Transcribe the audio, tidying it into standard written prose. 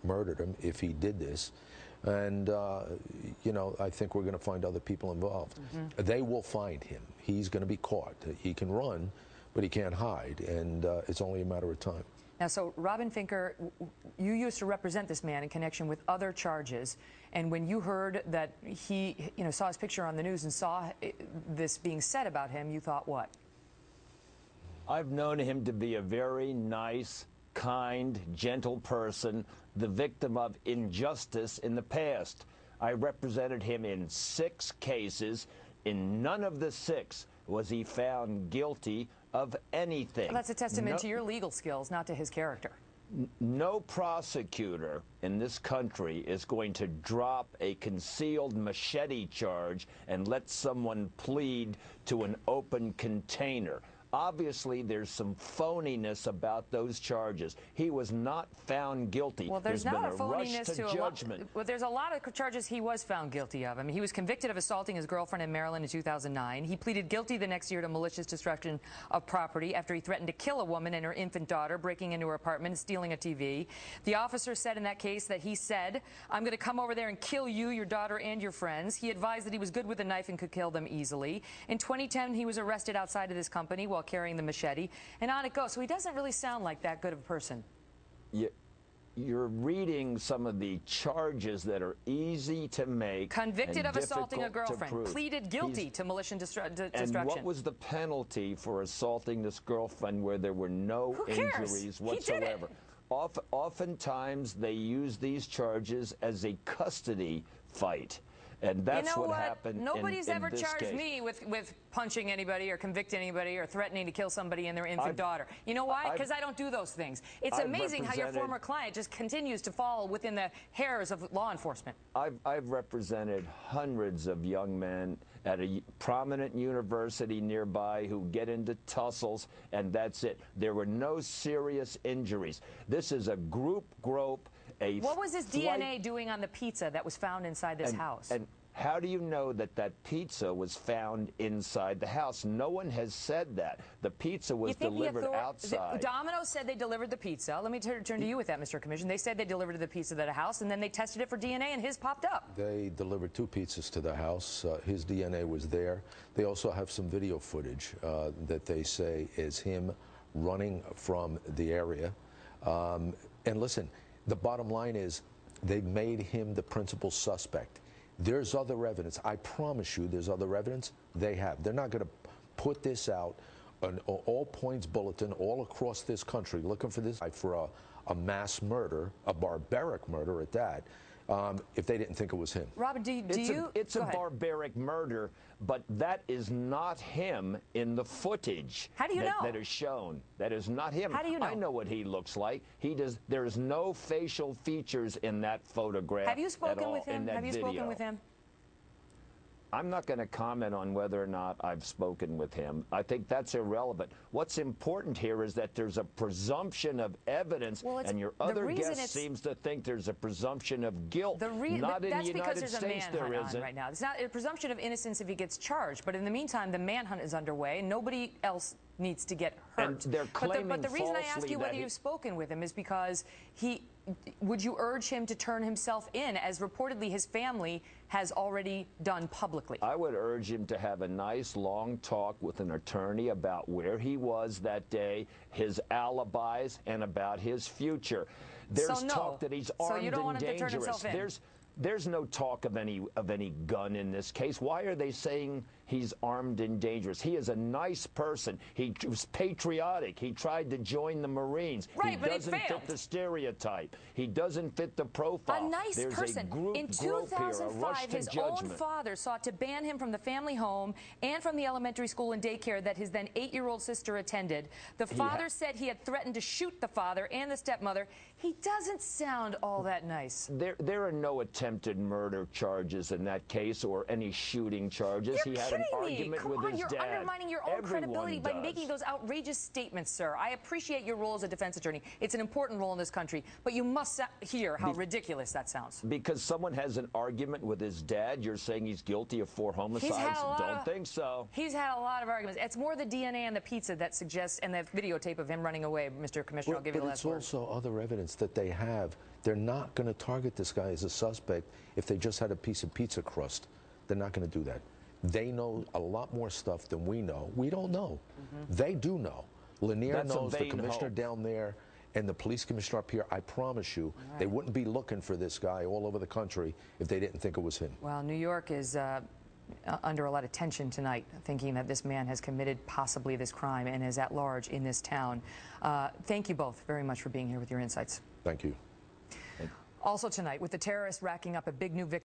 murdered him if he did this. And, you know, I think we're going to find other people involved. They will find him. He's going to be caught. He can run, but he can't hide, and it's only a matter of time. Now, so Robin Finker, you used to represent this man in connection with other charges, and when you heard that he, you know, saw his picture on the news and saw this being said about him, you thought what? I've known him to be a very nice, kind, gentle person, the victim of injustice in the past. I represented him in 6 cases. In none of the 6 was he found guilty of anything. Well, that's a testament to your legal skills, not to his character. No prosecutor in this country is going to drop a concealed machete charge and let someone plead to an open container. Obviously, there's some phoniness about those charges. He was not found guilty. Well, there's not a phoniness to judgment. Well, there's a lot of charges he was found guilty of. I mean, he was convicted of assaulting his girlfriend in Maryland in 2009. He pleaded guilty the next year to malicious destruction of property after he threatened to kill a woman and her infant daughter, breaking into her apartment and stealing a TV. The officer said in that case that he said, "I'm going to come over there and kill you, your daughter, and your friends." He advised that he was good with a knife and could kill them easily. In 2010, he was arrested outside of this company while carrying the machete, and on it goes. So he doesn't really sound like that good of a person. You're reading some of the charges that are easy to make. Convicted of assaulting a girlfriend, pleaded guilty to malicious destruction. And what was the penalty for assaulting this girlfriend where there were no injuries whatsoever? Oftentimes they use these charges as a custody fight. And that's what happened. Nobody's in ever this charged case. me with punching anybody or convicting anybody or threatening to kill somebody and their infant daughter. You know why? Because I don't do those things. It's amazing how your former client just continues to fall within the hairs of law enforcement. I've represented hundreds of young men at a prominent university nearby who get into tussles, and that's it. There were no serious injuries. This is a group grope. What was his DNA doing on the pizza that was found inside this house? And how do you know that that pizza was found inside the house? No one has said that. The pizza was delivered outside. Domino's said they delivered the pizza. Let me turn to you with that, Mr. Commissioner. They said they delivered the pizza to the house, and then they tested it for DNA, and his popped up. They delivered 2 pizzas to the house. His DNA was there. They also have some video footage that they say is him running from the area. And listen, the bottom line is they've made him the principal suspect. There's other evidence. I promise you there's other evidence. They have. They're not going to put this out, an all-points bulletin all across this country looking for this for a mass murder, a barbaric murder at that, if they didn't think it was him. Robin, It's a barbaric murder, but that is not him in the footage. How do you know? That is shown. That is not him. How do you know? I know what he looks like. There is no facial features in that photograph. Have you spoken with him? Have you spoken with him? I'm not going to comment on whether or not I've spoken with him. I think that's irrelevant. What's important here is that there's a presumption of evidence, and your other guest seems to think there's a presumption of guilt. Not in the United States there isn't. Right now. It's not a presumption of innocence if he gets charged, but in the meantime, the manhunt is underway, and nobody else needs to get hurt. And they're claiming but the reason I ask you whether you've spoken with him is because would you urge him to turn himself in, as reportedly his family has already done publicly? I would urge him to have a nice long talk with an attorney about where he was that day, his alibis, and about his future. There's talk that he's armed and dangerous. There's no talk of any gun in this case. Why are they saying he's armed and dangerous? He is a nice person. He was patriotic. He tried to join the Marines. Right, but he doesn't fit the stereotype. He doesn't fit the profile. A nice person. In 2005, his own father sought to ban him from the family home and from the elementary school and daycare that his then 8-year-old sister attended. The father said he had threatened to shoot the father and the stepmother. He doesn't sound all that nice. There are no attempted murder charges in that case or any shooting charges. You're an argument with his dad. You're undermining your own credibility by making those outrageous statements, sir. I appreciate your role as a defense attorney. It's an important role in this country, but you must hear how ridiculous that sounds. Because someone has an argument with his dad, you're saying he's guilty of 4 homicides? Don't think so. He's had a lot of arguments. It's more the DNA and the pizza that suggests, and the videotape of him running away. Mr. Commissioner, I'll give you the last word. But it's also other evidence that they have. They're not going to target this guy as a suspect if they just had a piece of pizza crust. They're not going to do that. They know a lot more stuff than we know. We don't know. They do know. Lanier knows, the commissioner down there and the police commissioner up here. I promise you, they wouldn't be looking for this guy all over the country if they didn't think it was him. Well, New York is under a lot of tension tonight, thinking that this man has committed possibly this crime and is at large in this town. Thank you both very much for being here with your insights. Thank you. Also tonight, with the terrorists racking up a big new victory.